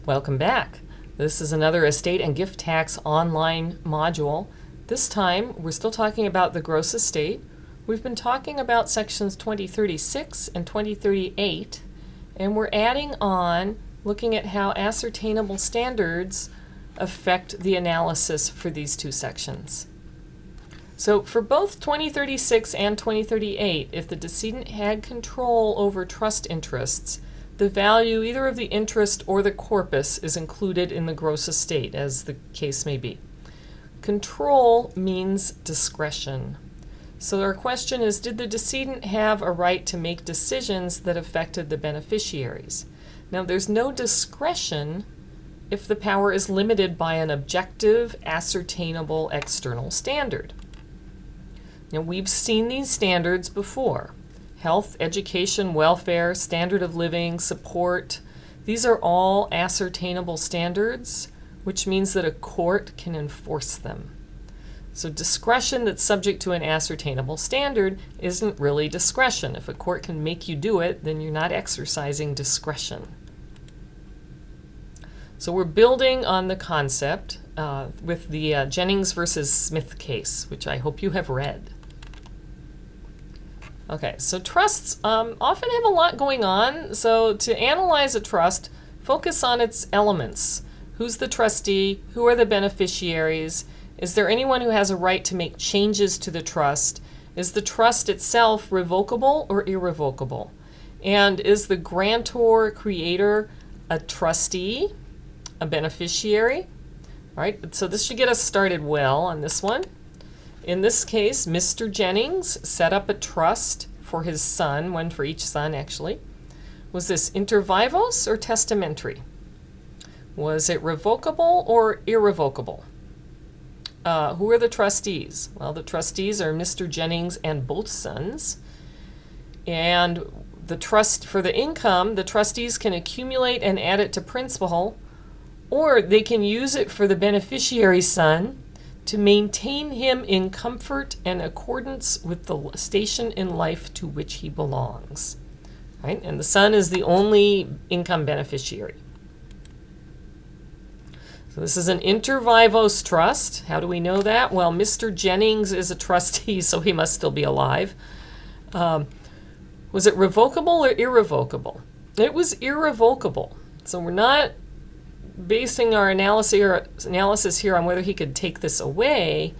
Welcome back. This is another estate and gift tax online module. This time, we're still talking about the gross estate. We've been talking about sections 2036 and 2038, and we're adding on looking at how ascertainable standards affect the analysis for these two sections. So for both 2036 and 2038, if the decedent had control over trust interests, the value either of the interest or the corpus is included in the gross estate, as the case may be. Control means discretion. So our question is, did the decedent have a right to make decisions that affected the beneficiaries? Now, there's no discretion if the power is limited by an objective, ascertainable external standard. Now, we've seen these standards before. Health, education, welfare, standard of living, support. These are all ascertainable standards, which means that a court can enforce them. So discretion that's subject to an ascertainable standard isn't really discretion. If a court can make you do it, then you're not exercising discretion. So we're building on the concept with the Jennings versus Smith case, which I hope you have read. Okay, so trusts often have a lot going on. So to analyze a trust, focus on its elements. Who's the trustee? Who are the beneficiaries? Is there anyone who has a right to make changes to the trust? Is the trust itself revocable or irrevocable? And is the grantor, creator, a trustee, a beneficiary? All right, so this should get us started well on this one. In this case, Mr. Jennings set up a trust for his son, one for each son actually. Was this inter vivos or testamentary? Was it revocable or irrevocable? Who are the trustees? Well, the trustees are Mr. Jennings and both sons. And the trust for the income, the trustees can accumulate and add it to principal, or they can use it for the beneficiary son to maintain him in comfort and accordance with the station in life to which he belongs. Right? And the son is the only income beneficiary. So this is an inter vivos trust. How do we know that? Well, Mr. Jennings is a trustee, so he must still be alive. Was it revocable or irrevocable? It was irrevocable. So we're not basing our analysis here on whether he could take this away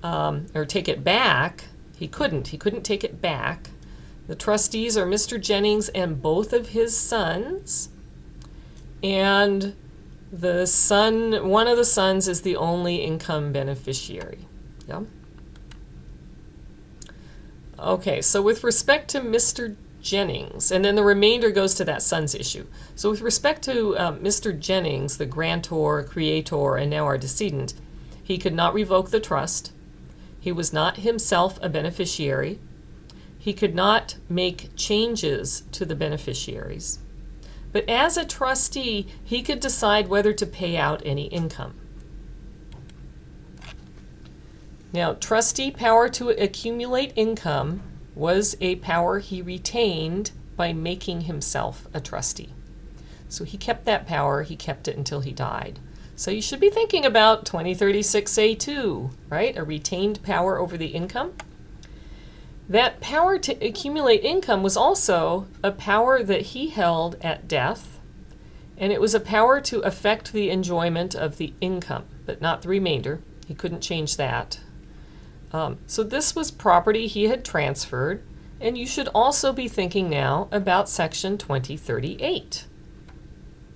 or take it back. He couldn't take it back. The trustees are Mr. Jennings and both of his sons, and the son, one of the sons, is the only income beneficiary. Yeah. Okay, so with respect to Mr. Jennings, and then the remainder goes to that son's issue. So with respect to Mr. Jennings, the grantor, creator, and now our decedent, he could not revoke the trust. He was not himself a beneficiary. He could not make changes to the beneficiaries. But as a trustee, he could decide whether to pay out any income. Now, trustee power to accumulate income was a power he retained by making himself a trustee. So he kept that power, he kept it until he died. So you should be thinking about 2036A2, right? A retained power over the income. That power to accumulate income was also a power that he held at death, and it was a power to affect the enjoyment of the income, but not the remainder. He couldn't change that. So this was property he had transferred, and you should also be thinking now about section 2038.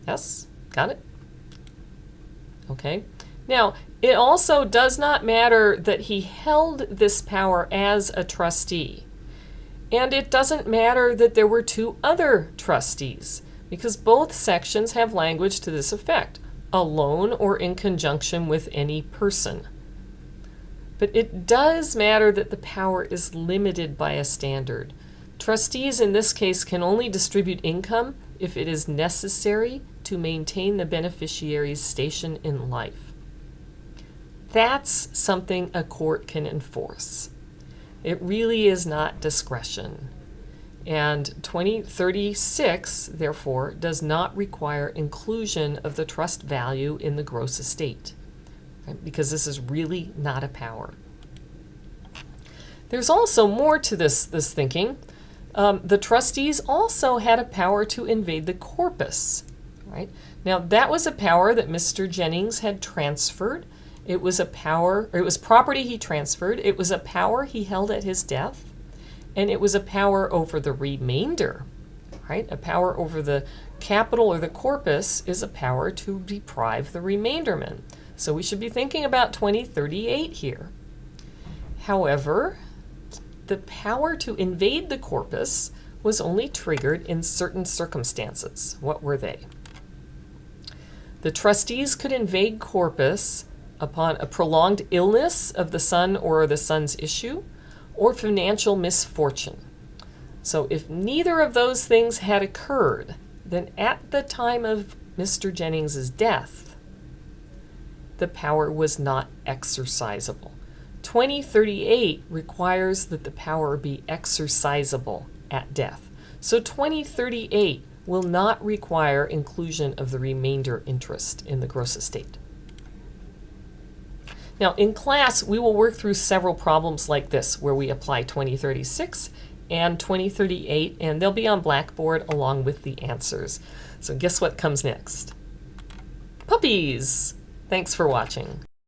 Yes? Got it? Okay. Now, it also does not matter that he held this power as a trustee. And it doesn't matter that there were two other trustees, because both sections have language to this effect, alone or in conjunction with any person. But it does matter that the power is limited by a standard. Trustees in this case can only distribute income if it is necessary to maintain the beneficiary's station in life. That's something a court can enforce. It really is not discretion. And 2036, therefore, does not require inclusion of the trust value in the gross estate, right? Because this is really not a power. There's also more to this thinking. The trustees also had a power to invade the corpus, right? Now, that was a power that Mr. Jennings had transferred. It was a power, or it was property he transferred. It was a power he held at his death. And it was a power over the remainder, right? A power over the capital or the corpus is a power to deprive the remainderment. So we should be thinking about 2038 here. However, the power to invade the corpus was only triggered in certain circumstances. What were they? The trustees could invade corpus upon a prolonged illness of the son or the son's issue, or financial misfortune. So if neither of those things had occurred, then at the time of Mr. Jennings's death, the power was not exercisable. 2038 requires that the power be exercisable at death. So 2038 will not require inclusion of the remainder interest in the gross estate. Now, in class, we will work through several problems like this, where we apply 2036 and 2038, and they'll be on Blackboard along with the answers. So guess what comes next? Puppies! Thanks for watching.